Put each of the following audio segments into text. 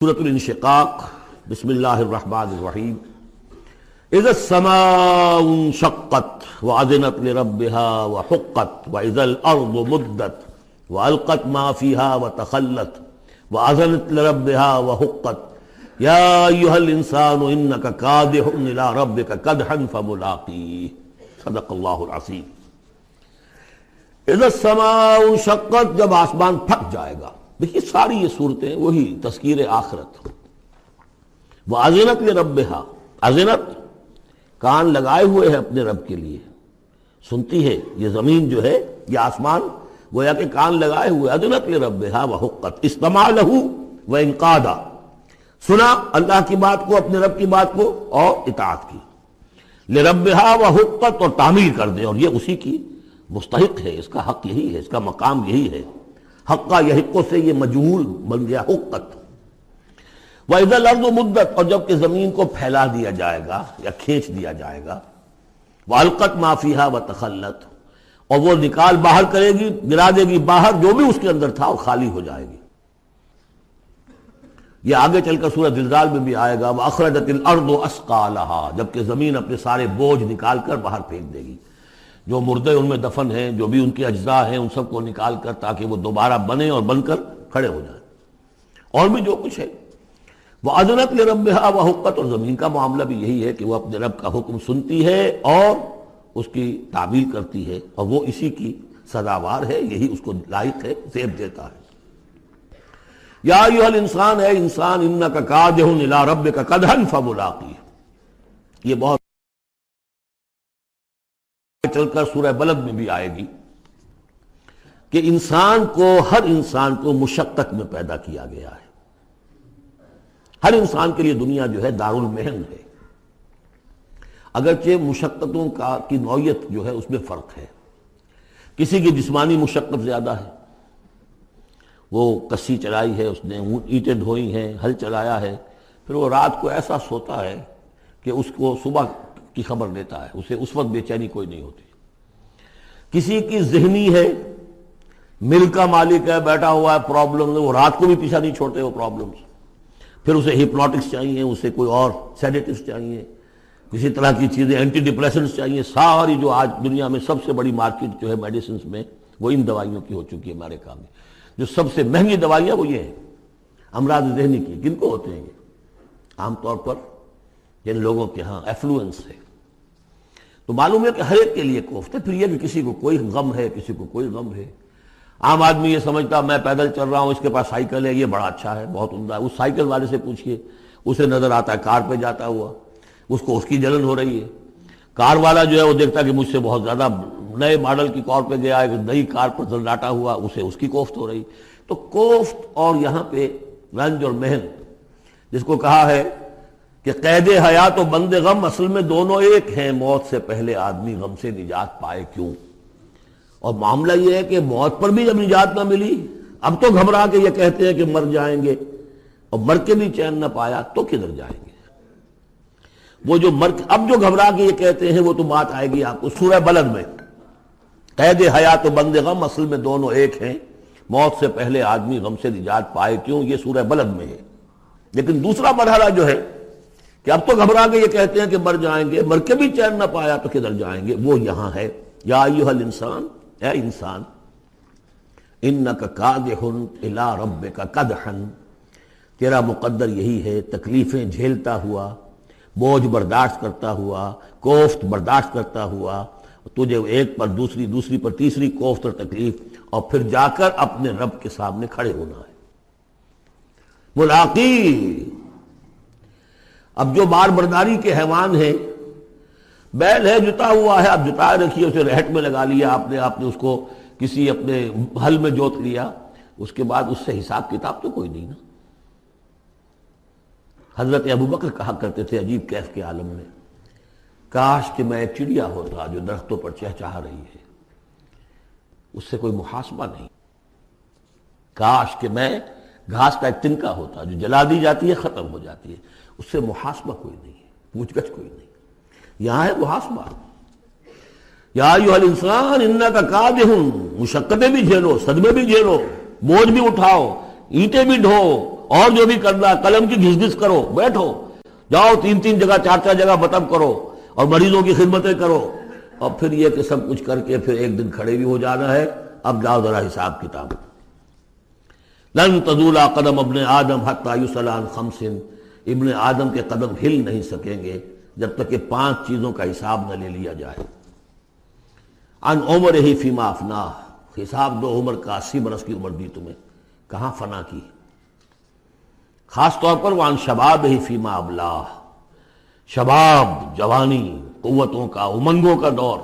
سورۃ الانشقاق بسم اللہ الرحمن الرحیم اذا السماء انشقت وأذنت لربها وحقت وإذا الأرض مدت وألقت ما فيها وتخلت وأذنت لربها وحقت يا أيها الإنسان إنك كادح إلى ربك كدحا فملاقيه صدق اللہ العظیم۔ اذا السماء انشقت، جب آسمان پھٹ جائے گا۔ دیکھیے ساری یہ صورتیں وہی تذکیر آخرت۔ وَأَذِنَتْ لِرَبِّهَا، اذنت کان لگائے ہوئے ہے اپنے رب کے لیے، سنتی ہے یہ زمین جو ہے، یہ آسمان گویا کہ کان لگائے ہوئے۔ اذنت لِرَبِّهَا وَحُقَّتْ، استمع لَهُ وَإِنْقَادَ، سنا اللہ کی بات کو، اپنے رب کی بات کو، اور اطاعت کی۔ لِرَبِّهَا وَحُقَّتْ، اور تعمیر کر دیں، اور یہ اسی کی مستحق ہے، اس کا حق یہی ہے، اس کا مقام یہی ہے۔ حقہ یحقو سے یہ مجہول بن گیا حقت۔ وَإِذَا الْأَرْضُ مُدَّتْ، اور جب کہ زمین کو پھیلا دیا جائے گا یا کھینچ دیا جائے گا۔ وَأَلْقَتْ مَا فِيهَا وَتَخَلَّتْ، اور وہ نکال باہر کرے گی، گرا دے گی باہر جو بھی اس کے اندر تھا، اور خالی ہو جائے گی۔ یہ آگے چل کر سورہ زلزال میں بھی آئے گا۔ وَأَخْرَجَتِ الْأَرْضُ أَثْقَالَهَا، جبکہ زمین اپنے سارے بوجھ نکال کر باہر پھینک دے گی، جو مردے ان میں دفن ہیں، جو بھی ان کے اجزاء ہیں، ان سب کو نکال کر، تاکہ وہ دوبارہ بنے اور بن کر کھڑے ہو جائیں، اور بھی جو کچھ ہے۔ وَأَذِنَتْ لِرَبِّهَا وَحُقَّتْ، اور زمین کا معاملہ بھی یہی ہے کہ وہ اپنے رب کا حکم سنتی ہے اور اس کی تعمیل کرتی ہے، اور وہ اسی کی سزاوار ہے، یہی اس کو لائق ہے، زیب دیتا ہے۔ یا ایھا الانسان، اے انسان، انک کادح الی ربک کدحا فملاقیہ، یہ بہت چل کر سورہ بلد میں بھی آئے گی کہ انسان کو، ہر انسان کو مشقت میں پیدا کیا گیا ہے۔ ہر انسان کے لیے دنیا جو ہے دار المحن ہے، اگرچہ مشقتوں کی نوعیت جو ہے اس میں فرق ہے۔ کسی کی جسمانی مشقت زیادہ ہے، وہ کسی چلائی ہے، اس نے اینٹیں ڈھوئی ہیں، ہل چلایا ہے، پھر وہ رات کو ایسا سوتا ہے کہ اس کو صبح کی خبر لیتا ہے، اسے اس وقت بے چینی کوئی نہیں ہوتی۔ کسی کی ذہنی ہے، مل کا مالک ہے، بیٹھا ہوا ہے، پرابلم، وہ رات کو بھی پیچھا نہیں چھوڑتے وہ پرابلمز، پھر اسے ہپنوٹکس چاہیے، اسے کوئی اور سیڈیٹیوز چاہیے، کسی طرح کی چیزیں، اینٹی ڈپریسنٹس چاہیے۔ ساری جو آج دنیا میں سب سے بڑی مارکیٹ جو ہے میڈیسنز میں، وہ ان دوائیوں کی ہو چکی ہے ہمارے کام میں۔ جو سب سے مہنگی دوائیاں وہ یہ ہیں امراض ذہنی کی۔ کن کو ہوتے ہیں یہ؟ عام طور پر جن لوگوں کے ہاں ایفلوئنس ہے، تو معلوم ہے کہ ہر ایک کے لیے کوفت ہے۔ پھر یہ کہ کسی کو کوئی غم ہے، کسی کو کوئی غم ہے۔ عام آدمی یہ سمجھتا میں پیدل چل رہا ہوں، اس کے پاس سائیکل ہے، یہ بڑا اچھا ہے، بہت عمدہ ہے۔ اس سائیکل والے سے پوچھئے، اسے نظر آتا ہے کار پہ جاتا ہوا، اس کو اس کی جلن ہو رہی ہے۔ کار والا جو ہے وہ دیکھتا کہ مجھ سے بہت زیادہ نئے ماڈل کی کار پہ گیا ہے، نئی کار پر زلزلاتا ہوا، اسے اس کی کوفت ہو رہی۔ تو کوفت اور یہاں پہ رنج اور محن، جس کو کہا ہے کہ قید حیات و بند غم اصل میں دونوں ایک ہیں، موت سے پہلے آدمی غم سے نجات پائے کیوں؟ اور معاملہ یہ ہے کہ موت پر بھی جب نجات نہ ملی، اب تو گھبرا کے یہ کہتے ہیں کہ مر جائیں گے، اور مر کے بھی چین نہ پایا تو کدھر جائیں گے؟ وہ جو اب جو گھبرا کے یہ کہتے ہیں، وہ تو بات آئے گی آپ کو سورہ بلد میں۔ قید حیات و بند غم اصل میں دونوں ایک ہیں، موت سے پہلے آدمی غم سے نجات پائے کیوں، یہ سورہ بلد میں ہے۔ لیکن دوسرا مرحلہ جو ہے کہ اب تو گھبرا کے یہ کہتے ہیں کہ مر جائیں گے، مر کے بھی چین نہ پایا تو کدھر جائیں گے، وہ یہاں ہے۔ یا ایھا الانسان، اے انسان، انک کادح الی ربک کدحا، تیرا مقدر یہی ہے، تکلیفیں جھیلتا ہوا، بوجھ برداشت کرتا ہوا، کوفت برداشت کرتا ہوا، تجھے ایک پر دوسری، دوسری پر تیسری کوفت اور تکلیف، اور پھر جا کر اپنے رب کے سامنے کھڑے ہونا ہے۔ ملاقی، اب جو بار برداری کے حیوان ہیں، بیل ہے جتا ہوا ہے، اب جتا رکھیے، اسے رہٹ میں لگا لیا آپ نے اس کو کسی اپنے ہل میں جوت لیا، اس کے بعد اس سے حساب کتاب تو کوئی نہیں نا۔ حضرت ابوبکر کہا کرتے تھے عجیب کیف کے عالم میں، کاش کہ میں ایک چڑیا ہوتا جو درختوں پر چہچہا رہی ہے، اس سے کوئی محاسبہ نہیں۔ کاش کہ میں گھاس کا ایک تنکا ہوتا جو جلا دی جاتی ہے، ختم ہو جاتی ہے، اس سے محاسبہ کوئی نہیں ہے، پوچھ گچھ کوئی نہیں۔ یہاں ہے محاسبہ۔ یا ایھا الانسان انک کادح، مشقتیں بھی جھیلو، صدمے بھی جھیلو، بوجھ بھی اٹھاؤ، اینٹیں بھی ڈھو، اور جو بھی کرنا قلم کی گھس گھس کرو، بیٹھو، جاؤ 3 جگہ 4 جگہ مطلب کرو اور مریضوں کی خدمتیں کرو، اور پھر یہ کہ سب کچھ کر کے پھر ایک دن کھڑے بھی ہو جانا ہے، اب جاؤ ذرا حساب کتاب۔ لن تزول قدم ابن آدم حتی یسأل عن خمس، ابن آدم کے قدم ہل نہیں سکیں گے جب تک کہ 5 چیزوں کا حساب نہ لے لیا جائے۔ عن عمرہ فیما افناہ، حساب دو عمر کا، 80 برس کی عمر دی تمہیں، کہاں فنا کی؟ خاص طور پر وعن شبابہ فیما ابلاہ، شباب، جوانی، قوتوں کا، امنگوں کا دور،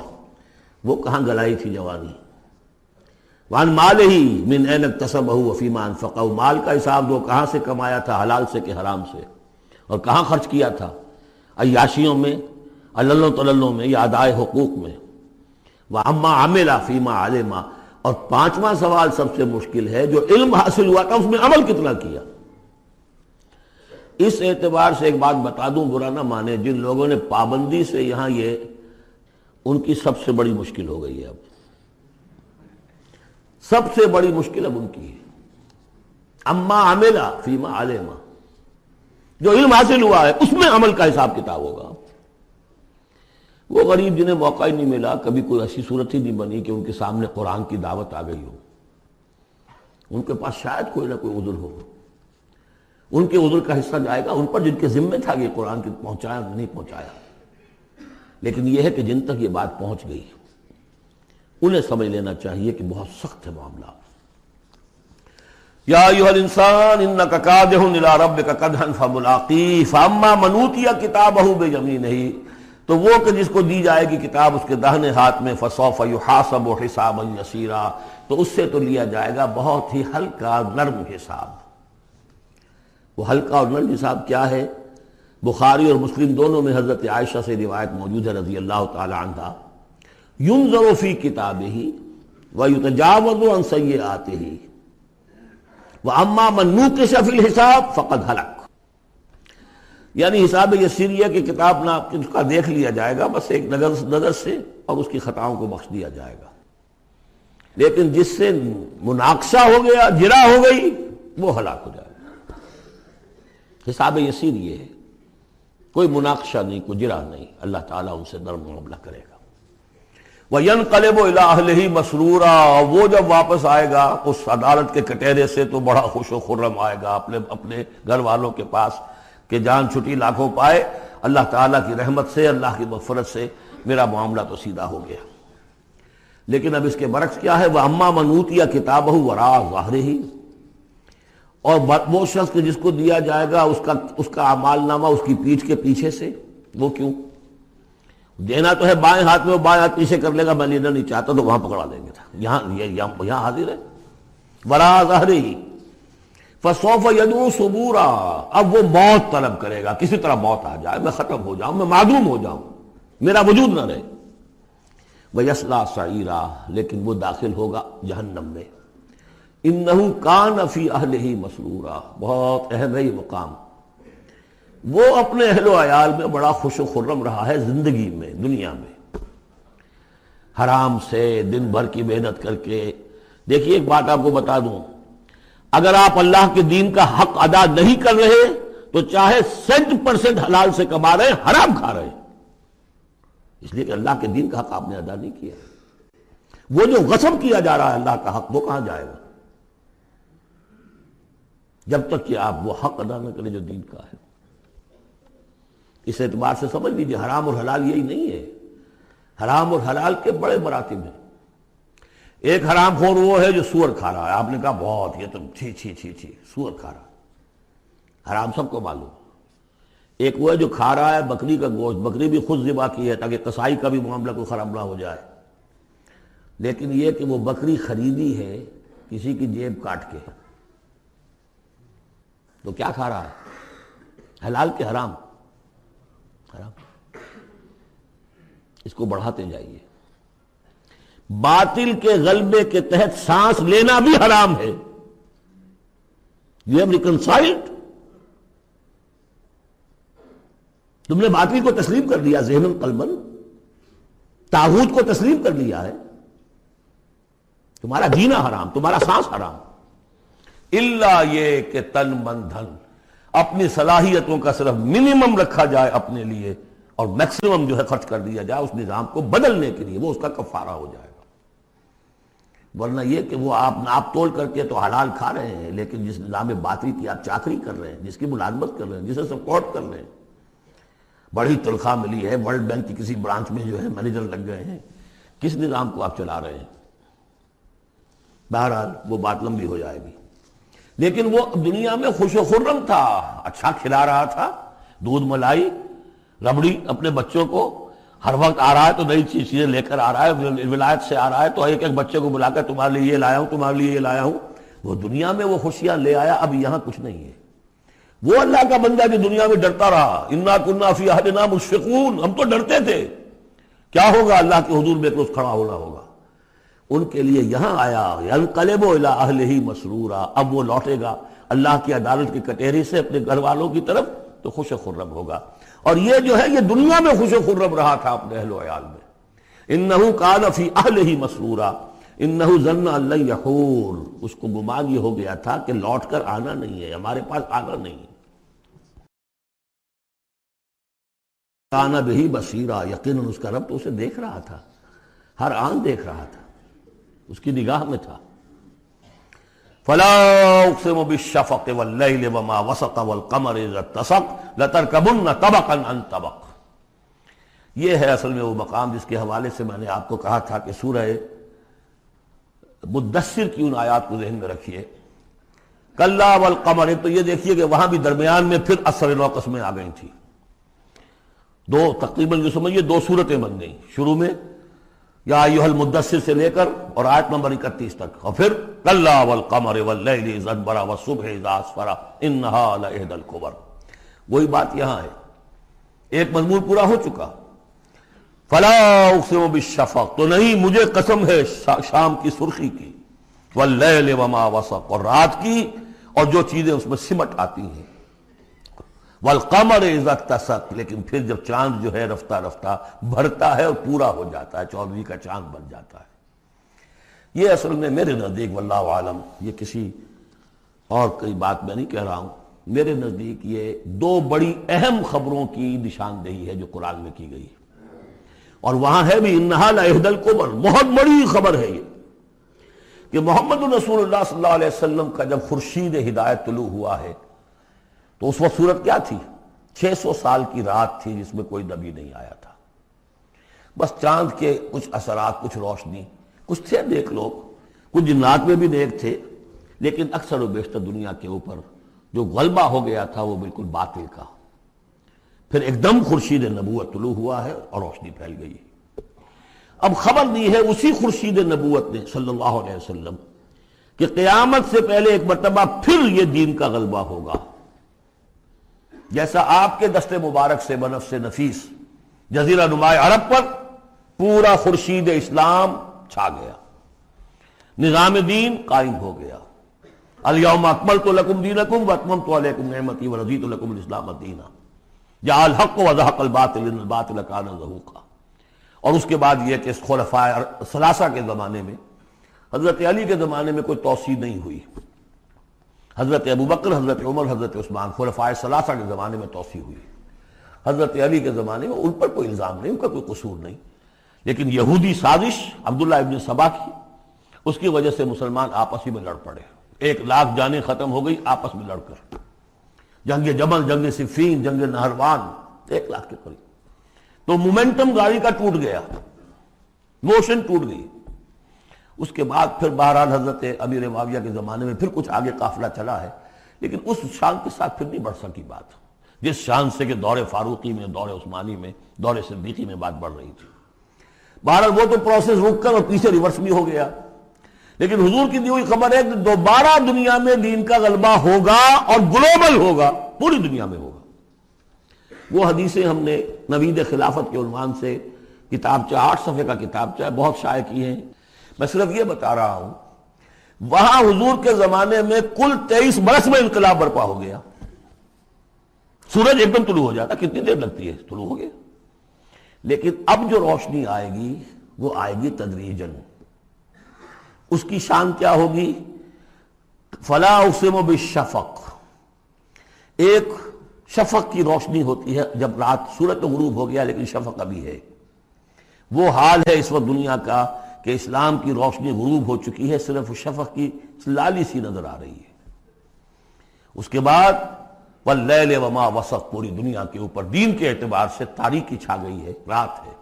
وہ کہاں گلائی تھی جوانی۔ وعن مالہ من این اکتسبہ وفیما انفقہ، مال کا حساب دو، کہاں سے کمایا تھا، حلال سے کہ حرام سے، اور کہاں خرچ کیا تھا، عیاشیوں میں، عللوں تللوں میں، یا ادائے حقوق میں۔ وَعَمَّا عَمِلَ فِيمَا عَلِمَ، اور 5واں سوال سب سے مشکل ہے، جو علم حاصل ہوا تھا اس میں عمل کتنا کیا۔ اس اعتبار سے ایک بات بتا دوں، برا نہ مانے، جن لوگوں نے پابندی سے یہاں، یہ ان کی سب سے بڑی مشکل ہو گئی ہے، اب سب سے بڑی مشکل اب ان کی ہے۔ اما عمل فیما علم، جو علم حاصل ہوا ہے اس میں عمل کا حساب کتاب ہوگا۔ وہ غریب جنہیں موقع ہی نہیں ملا، کبھی کوئی ایسی صورت ہی نہیں بنی کہ ان کے سامنے قرآن کی دعوت آ گئی ہو، ان کے پاس شاید کوئی نہ کوئی عذر ہو، ان کے عذر کا حصہ جائے گا ان پر جن کے ذمے تھا کہ قرآن کی پہنچایا نہیں پہنچایا۔ لیکن یہ ہے کہ جن تک یہ بات پہنچ گئی انہیں سمجھ لینا چاہیے کہ بہت سخت ہے معاملہ۔ یا ایھا الانسان انک کادح الی ربک کدحا فملاقیہ فاما من اوتی کتابہ بیمینہ، تو وہ کہ جس کو دی جائے گی کتاب اس کے داہنے ہاتھ میں، فسوف یحاسب حسابا یسیرا، تو اس سے تو لیا جائے گا بہت ہی ہلکا نرم حساب۔ وہ ہلکا اور نرم حساب کیا ہے؟ بخاری اور مسلم دونوں میں حضرت عائشہ سے روایت موجود ہے رضی اللہ تعالی عنہا، ينظر فی کتابہ ویتجاوز عن سیئاتہ واما من نوقش فی الحساب فقد ہلک، یعنی حساب یسیریہ کی کتاب نہ اس کا دیکھ لیا جائے گا بس ایک نظر سے، اور اس کی خطاؤں کو بخش دیا جائے گا۔ لیکن جس سے مناقشہ ہو گیا، جرا ہو گئی، وہ ہلاک ہو جائے گا۔ حساب یسیر یہ ہے، کوئی مناقشہ نہیں، کوئی جرا نہیں، اللہ تعالیٰ ان سے نرم معاملہ کرے گا۔ وَيَنْقَلِبُ إِلَىٰ أَهْلِهِ مَسْرُورًا، وہ جب واپس آئے گا اس عدالت کے کٹہرے سے تو بڑا خوش و خرم آئے گا اپنے گھر والوں کے پاس کہ جان چھٹی لاکھوں پائے، اللہ تعالیٰ کی رحمت سے، اللہ کی مغفرت سے میرا معاملہ تو سیدھا ہو گیا۔ لیکن اب اس کے برعکس کیا ہے؟ وَأَمَّا مَنْ أُوتِيَ كِتَابَهُ وَرَاءَ ظَهْرِهِ، اور وہ شخص کہ جس کو دیا جائے گا اس کا اعمال نامہ اس کی پیٹھ کے پیچھے سے، وہ کیوں؟ دینا تو ہے بائیں ہاتھ میں، وہ بائیں ہاتھ پیچھے کر لے گا، میں لینا نہیں چاہتا تو وہاں پکڑا دیں گے، یہاں حاضر ہے۔ وَرَاءَ ظَهْرِهِ فَسَوْفَ يَدْعُو ثُبُورًا، اب وہ موت طلب کرے گا، کسی طرح موت آ جائے، میں ختم ہو جاؤں، میں معدوم ہو جاؤں، میرا وجود نہ رہے۔ وَيَصْلَىٰ سَعِيرًا، لیکن وہ داخل ہوگا جہنم میں۔ إِنَّهُ كَانَ فِي أَهْلِهِ مَسْرُورًا، بہت اہم ہے یہ مقام۔ وہ اپنے اہل و عیال میں بڑا خوش و خرم رہا ہے زندگی میں، دنیا میں، حرام سے دن بھر کی محنت کر کے۔ دیکھیے ایک بات آپ کو بتا دوں، اگر آپ اللہ کے دین کا حق ادا نہیں کر رہے تو چاہے 100% حلال سے کما رہے، حرام کھا رہے، اس لیے کہ اللہ کے دین کا حق آپ نے ادا نہیں کیا۔ وہ جو غصب کیا جا رہا ہے اللہ کا حق، وہ کہاں جائے گا جب تک کہ آپ وہ حق ادا نہ کریں جو دین کا ہے۔ اس اعتبار سے سمجھ لیجیے حرام اور حلال یہی نہیں ہے، حرام اور حلال کے بڑے مراتب ہیں۔ ایک حرام خور وہ ہے جو سور کھا رہا ہے، آپ نے کہا بہت، یہ تو چھی چھی چھی چھی سور کھا رہا ہے، حرام سب کو معلوم۔ ایک وہ ہے جو کھا رہا ہے بکری کا گوشت، بکری بھی خود ذبح کی ہے تاکہ قصائی کا بھی معاملہ کوئی خراب نہ ہو جائے، لیکن یہ کہ وہ بکری خریدی ہے کسی کی جیب کاٹ کے، تو کیا کھا رہا ہے؟ حلال کے حرام؟ حرام۔ اس کو بڑھاتے جائیے، باطل کے غلبے کے تحت سانس لینا بھی حرام ہے۔ You have reconciled، تم نے باطل کو تسلیم کر لیا، ذہن قلباً طاغوت کو تسلیم کر لیا ہے، تمہارا جینا حرام، تمہارا سانس حرام۔ الا یہ کہ تن من دھن، اپنی صلاحیتوں کا صرف منیمم رکھا جائے اپنے لیے اور میکسیمم جو ہے خرچ کر دیا جائے اس نظام کو بدلنے کے لیے، وہ اس کا کفارہ ہو جائے گا۔ ورنہ یہ کہ وہ آپ ناپ تول کر کے تو حلال کھا رہے ہیں، لیکن جس نظام باطل کی آپ چاکری کر رہے ہیں، جس کی ملازمت کر رہے ہیں، جسے سپورٹ کر رہے ہیں، بڑی تنخواہ ملی ہے، ورلڈ بینک کی کسی برانچ میں جو ہے مینیجر لگ گئے ہیں، کس نظام کو آپ چلا رہے ہیں؟ بہرحال وہ بات لمبی ہو جائے گی۔ لیکن وہ دنیا میں خوش و خرم تھا، اچھا کھلا رہا تھا، دودھ ملائی ربڑی اپنے بچوں کو، ہر وقت آ رہا ہے تو نئی چیزیں لے کر آ رہا ہے، ولایت سے آ رہا ہے تو ایک ایک بچے کو بلا کر تمہارے لیے یہ لایا ہوں، تمہارے لیے یہ لایا ہوں۔ وہ دنیا میں وہ خوشیاں لے آیا، اب یہاں کچھ نہیں ہے۔ وہ اللہ کا بندہ جو دنیا میں ڈرتا رہا، انا کنا فی اہلنا مشفقون، ہم تو ڈرتے تھے کیا ہوگا، اللہ کے حضور میں روز کھڑا ہونا ہوگا، ان کے لیے یہاں آیا ینقلب الی اہلہ مسرورا، اب وہ لوٹے گا اللہ کی عدالت کی کٹہری سے اپنے گھر والوں کی طرف تو خوش و خرم ہوگا۔ اور یہ جو ہے یہ دنیا میں خوش و خرم رہا تھا اپنے اہل و عیال میں۔ انہ کان فی اہلہ مسرورا انہ ظن ان لن یحور، اس کو گمان یہ ہو گیا تھا کہ لوٹ کر آنا نہیں ہے، ہمارے پاس آنا نہیں ہے۔ کان بہ بصیرا، یقیناً اس کا رب تو اسے دیکھ رہا تھا، ہر آن دیکھ رہا تھا، اس کی نگاہ میں تھا۔ فلا اقسم بالشفق واللیل وما وسق والقمر اذا اتسق لترکبن طبقا عن طبق۔ یہ ہے اصل میں وہ مقام جس کے حوالے سے میں نے آپ کو کہا تھا کہ سورہ مدثر کی ان آیات کو ذہن میں رکھیے۔ کلا والقمر، تو یہ دیکھیے کہ وہاں بھی درمیان میں پھر اثر نو قسمیں آ گئی تھیں، دو تقریباً جو سمجھیے دو صورتیں بن گئیں، شروع میں یا ایھا المدثر سے لے کر اور آیت نمبر 31 تک، اور پھر کلا والقمر واللیل اذ ادبر والصبح اذا اسفر انھا لإحدی الکبر۔ وہی بات یہاں ہے، ایک مضمون پورا ہو چکا۔ فلا اقسم بالشفق، تو نہیں مجھے قسم ہے شام کی سرخی کی، واللیل وما وسق، اور رات کی اور جو چیزیں اس میں سمٹ آتی ہیں، والقمر اذا اتسق، لیکن پھر جب چاند جو ہے رفتہ رفتہ بڑھتا ہے اور پورا ہو جاتا ہے، 14ویں کا چاند بن جاتا ہے۔ یہ اصل میں میرے نزدیک واللہ عالم، یہ کسی اور کوئی بات میں نہیں کہہ رہا ہوں، میرے نزدیک یہ دو بڑی اہم خبروں کی نشاندہی ہے جو قرآن میں کی گئی ہے، اور وہاں ہے بھی انہا لإحدی الکبر، بہت بڑی خبر ہے یہ کہ محمد رسول اللہ صلی اللہ علیہ وسلم کا جب خورشید ہدایت طلوع ہوا ہے تو اس وقت صورت کیا تھی؟ 600 سال کی رات تھی جس میں کوئی نبی نہیں آیا تھا، بس چاند کے کچھ اثرات، کچھ روشنی، کچھ تھے نیک لوگ، کچھ جنات میں بھی نیک تھے، لیکن اکثر و بیشتر دنیا کے اوپر جو غلبہ ہو گیا تھا وہ بالکل باطل کا۔ پھر ایک دم خورشید نبوت طلوع ہوا ہے اور روشنی پھیل گئی ہے۔ اب خبر دی ہے اسی خورشید نبوت نے صلی اللہ علیہ وسلم کہ قیامت سے پہلے ایک مرتبہ پھر یہ دین کا غلبہ ہوگا، جیسا آپ کے دست مبارک سے بنفس نفیس جزیرہ نمائے عرب پر پورا خورشید اسلام چھا گیا، نظام دین قائم ہو گیا۔ الیوم اکملت لکم دینکم واتممت علیکم نعمتی ورضیت لکم الاسلام دینا، جاء الحق وزہق الباطل ان الباطل کان زہوقا۔ اور اس کے بعد یہ کہ خلفاء ثلاثہ کے زمانے میں، حضرت علی کے زمانے میں کوئی توسیع نہیں ہوئی، حضرت ابوبکر، حضرت عمر، حضرت عثمان، خلفاء ثلاثہ کے زمانے میں توسیع ہوئی۔ حضرت علی کے زمانے میں ان پر کوئی الزام نہیں، ان کا کوئی قصور نہیں، لیکن یہودی سازش عبداللہ ابن سبا کی، اس کی وجہ سے مسلمان آپس ہی میں لڑ پڑے، 1,00,000 جانیں ختم ہو گئی آپس میں لڑ کر، جنگ جمل، جنگ صفین، جنگ نہروان، 1,00,000 کے قریب۔ تو مومنٹم گاڑی کا ٹوٹ گیا، موشن ٹوٹ گئی۔ اس کے بعد پھر بہرحال حضرت امیر معاویہ کے زمانے میں پھر کچھ آگے قافلہ چلا ہے، لیکن اس شان کے ساتھ پھر نہیں بڑھ سکی بات، جس شان سے کہ دور فاروقی میں، دور عثمانی میں، دور صدیقی میں بات بڑھ رہی تھی۔ بہرحال وہ تو پروسیس رک کر اور پیچھے ریورس بھی ہو گیا، لیکن حضور کی دی ہوئی خبر ہے کہ دوبارہ دنیا میں دین کا غلبہ ہوگا اور گلوبل ہوگا، پوری دنیا میں ہوگا۔ وہ حدیثیں ہم نے نوید خلافت کے عنوان سے کتابچہ، 8 صفحے کا کتابچہ بہت شائع کی ہیں۔ میں صرف یہ بتا رہا ہوں وہاں حضور کے زمانے میں کل 23 برس میں انقلاب برپا ہو گیا، سورج ایک دم طلوع ہو جاتا، کتنی دیر لگتی ہے، طلوع ہو گیا۔ لیکن اب جو روشنی آئے گی وہ آئے گی تدریجاً، اس کی شان کیا ہوگی؟ فلا اقسم بالشفق، ایک شفق کی روشنی ہوتی ہے جب رات سورج تو غروب ہو گیا لیکن شفق ابھی ہے. وہ حال ہے اس وقت دنیا کا کہ اسلام کی روشنی غروب ہو چکی ہے، صرف شفق کی لالی سی نظر آ رہی ہے. اس کے بعد واللیل وما وسق، پوری دنیا کے اوپر دین کے اعتبار سے تاریکی چھا گئی ہے، رات ہے.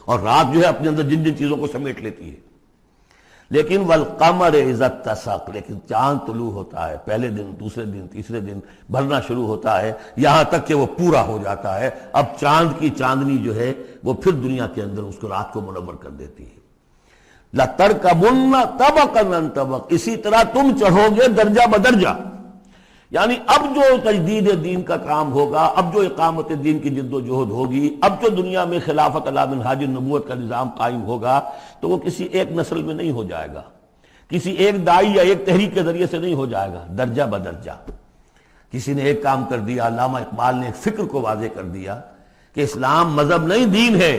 اور رات جو ہے اپنے اندر جن جن چیزوں کو سمیٹ لیتی ہے. لیکن والقمر اذا اتسق، لیکن چاند طلوع ہوتا ہے، پہلے دن، دوسرے دن، تیسرے دن بھرنا شروع ہوتا ہے، یہاں تک کہ وہ پورا ہو جاتا ہے. اب چاند کی چاندنی جو ہے وہ پھر دنیا کے اندر اس کو رات کو منور کر دیتی ہے. لَتَرْكَبُنَّ طَبَقًا عَنْ طَبَقٍ، اسی طرح تم چڑھو گے درجہ بدرجہ. یعنی اب جو تجدید دین کا کام ہوگا، اب جو اقامت دین کی جد و جہد ہوگی، اب جو دنیا میں خلافت علی منہاج النبوت کا نظام قائم ہوگا تو وہ کسی ایک نسل میں نہیں ہو جائے گا، کسی ایک دائی یا ایک تحریک کے ذریعے سے نہیں ہو جائے گا، درجہ بدرجہ. کسی نے ایک کام کر دیا، علامہ اقبال نے ایک فکر کو واضح کر دیا کہ اسلام مذہب نہیں دین ہے،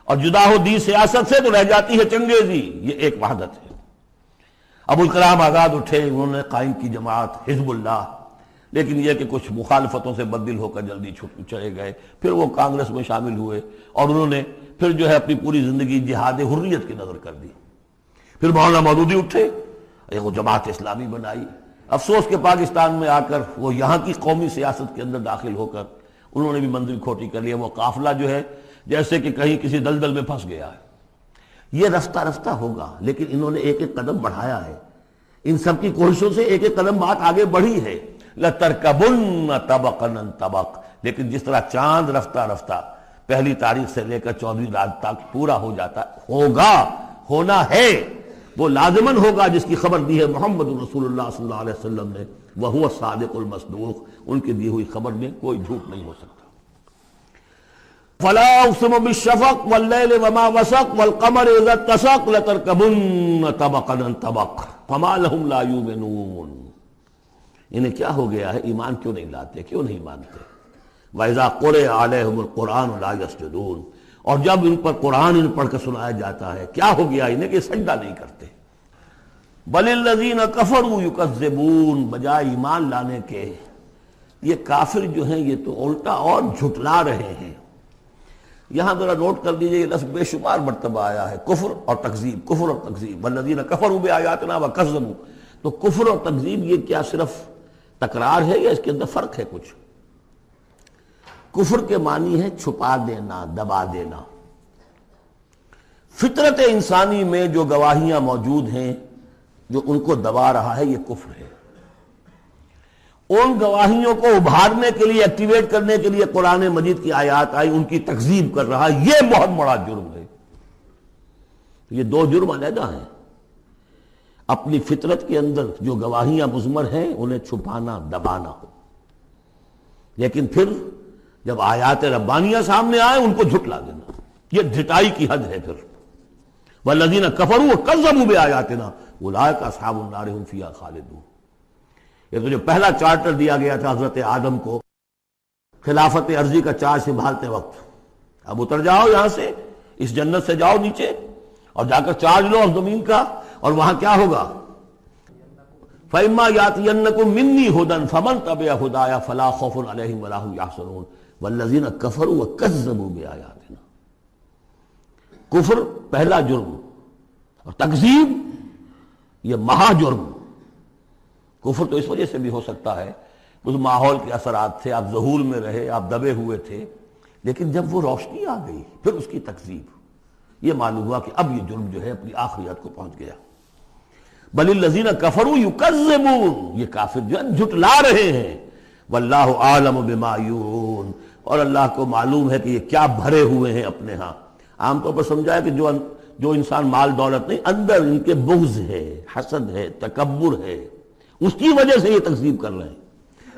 اور جدا ہو دین سیاست سے تو رہ جاتی ہے چنگیزی. یہ ایک وحدت ہے. ابوالکلام آزاد اٹھے، انہوں نے قائم کی جماعت حزب اللہ، لیکن یہ کہ کچھ مخالفتوں سے بدل ہو کر جلدی چلے گئے. پھر وہ کانگریس میں شامل ہوئے اور انہوں نے پھر جو ہے اپنی پوری زندگی جہاد حریت کی نظر کر دی. پھر مولانا مودودی اٹھے، ایک وہ جماعت اسلامی بنائی. افسوس کہ پاکستان میں آ کر وہ یہاں کی قومی سیاست کے اندر داخل ہو کر انہوں نے بھی منزل کھوٹی کر لیا. وہ قافلہ جو ہے جیسے کہ کہیں کسی دلدل میں پھنس گیا ہے. یہ رفتہ رفتہ ہوگا، لیکن انہوں نے ایک ایک قدم بڑھایا ہے. ان سب کی کوششوں سے ایک ایک قدم بات آگے بڑھی ہے. لَتَرْكَبُنَّ طَبَقًا عَنْ طَبَقٍ، لیکن جس طرح چاند رفتہ رفتہ پہلی تاریخ سے لے کر 14ویں رات تک پورا ہو جاتا ہوگا، ہونا ہے، وہ لازماً ہوگا جس کی خبر دی ہے محمد رسول اللہ صلی اللہ علیہ وسلم نے. وَهُوَ الصَّادِقُ الْمَصْدُوقُ، ان کی دی ہوئی خبر میں کوئی جھوٹ نہیں ہو سکتا. فلا اقسم بالشفق واللیل وما وسق والقمر اذا اتسق لتركبن طبقا عن طبق فما لهم لا يؤمنون. انہیں کیا ہو گیا ہے؟ ایمان کیوں نہیں لاتے، کیوں نہیں مانتے؟ واذا قرئ عليهم القرآن لا يسجدون، اور جب ان پر قرآن ان پڑھ کر سنایا جاتا ہے کیا ہو گیا انہیں کہ سجدہ نہیں کرتے. بل الذين كفروا يكذبون، بجائے ایمان لانے کے یہ کافر جو ہیں یہ تو الٹا اور جھٹلا رہے ہیں. یہاں ذرا نوٹ کر دیجئے، یہ لفظ بے شمار مرتبہ آیا ہے، کفر اور تکذیب، کفر اور تکذیب. والذین کفروا بآیاتنا وکذبوا، تو کفر اور تکذیب یہ کیا صرف تکرار ہے یا اس کے اندر فرق ہے کچھ؟ کفر کے معنی ہے چھپا دینا، دبا دینا. فطرت انسانی میں جو گواہیاں موجود ہیں جو ان کو دبا رہا ہے یہ کفر ہے. ان گواہیوں کو ابھارنے کے لیے، ایکٹیویٹ کرنے کے لیے قرآن مجید کی آیات آئی، ان کی تکذیب کر رہا ہے، یہ بہت بڑا جرم ہے. یہ دو جرم علیحدہ ہیں. اپنی فطرت کے اندر جو گواہیاں مضمر ہیں انہیں چھپانا، دبانا ہو، لیکن پھر جب آیات ربانیہ سامنے آئے ان کو جھٹلا دینا، یہ جھٹائی کی حد ہے. پھر والذین کفروا وکذبوا بآیاتنا اولئک اصحاب النار هم فیہا خالدون. یہ تو جو پہلا چارٹر دیا گیا تھا حضرت آدم کو خلافت عرضی کا چارج سنبھالتے وقت، اب اتر جاؤ یہاں سے، اس جنت سے جاؤ نیچے اور جا کر چارج لو اس زمین کا، اور وہاں کیا ہوگا؟ فَإِمَّا يَأْتِيَنَّكُم مِّنِّي هُدًى فَمَن تَبِعَ هُدَايَ فَلَا خَوْفٌ عَلَيْهِمْ وَلَا هُمْ يَحْزَنُونَ وَالَّذِينَ كَفَرُوا وَكَذَّبُوا بِآيَاتِنَا. کفر پہلا جرم اور تکذیب یہ مہا جرم. کفر تو اس وجہ سے بھی ہو سکتا ہے اس ماحول کے اثرات تھے، آپ ظہور میں رہے، آپ دبے ہوئے تھے، لیکن جب وہ روشنی آ گئی پھر اس کی تکذیب، یہ معلوم ہوا کہ اب یہ جرم جو ہے اپنی آخریت کو پہنچ گیا. بل الذین کفروا یکذبون، یہ کافر جو ہے جھٹلا رہے ہیں. واللہ عالم بما یورون، اور اللہ کو معلوم ہے کہ یہ کیا بھرے ہوئے ہیں اپنے ہاں. عام طور پر سمجھایا کہ جو انسان مال دولت نہیں، اندر ان کے بغض ہے، حسد ہے، تکبر ہے، اس کی وجہ سے یہ تکذیب کر رہے ہیں.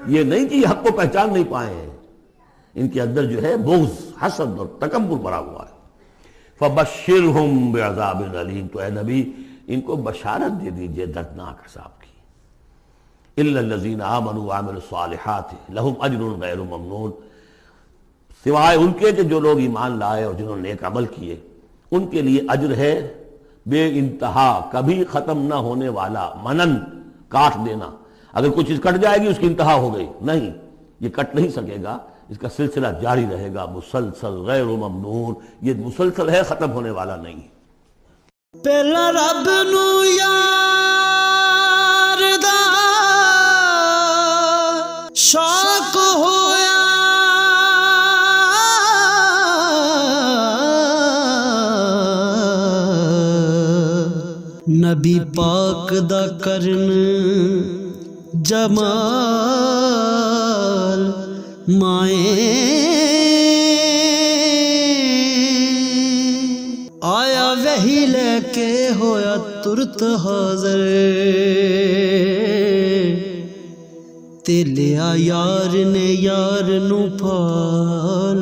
یہ نہیں کہ یہ حق کو پہچان نہیں پائے ہیں، ان کے اندر جو ہے بغض، حسد اور تکبر بھرا ہوا ہے. فبشرہم بعذاب علیم، تو اے نبی ان کو بشارت دے دیجئے دردناک عذاب کی. الا الذین آمنوا وعملوا الصالحات لہم اجر غیر ممنون، سوائے ان کے کہ جو لوگ ایمان لائے اور جنہوں نے نیک عمل کیے، ان کے لیے اجر ہے بے انتہا، کبھی ختم نہ ہونے والا، منن کاٹ دینا، اگر کوئی چیز کٹ جائے گی اس کی انتہا ہو گئی، نہیں، یہ کٹ نہیں سکے گا، اس کا سلسلہ جاری رہے گا، مسلسل غیر ممنون، یہ مسلسل ہے، ختم ہونے والا نہیں۔ پہلا رب نو یار دا شوق ہویا، نبی پاک دا کرن جمال مائیں آیا وہی لے کے ہویا ترت حاضر، تے لیا یار نے یار نو پھال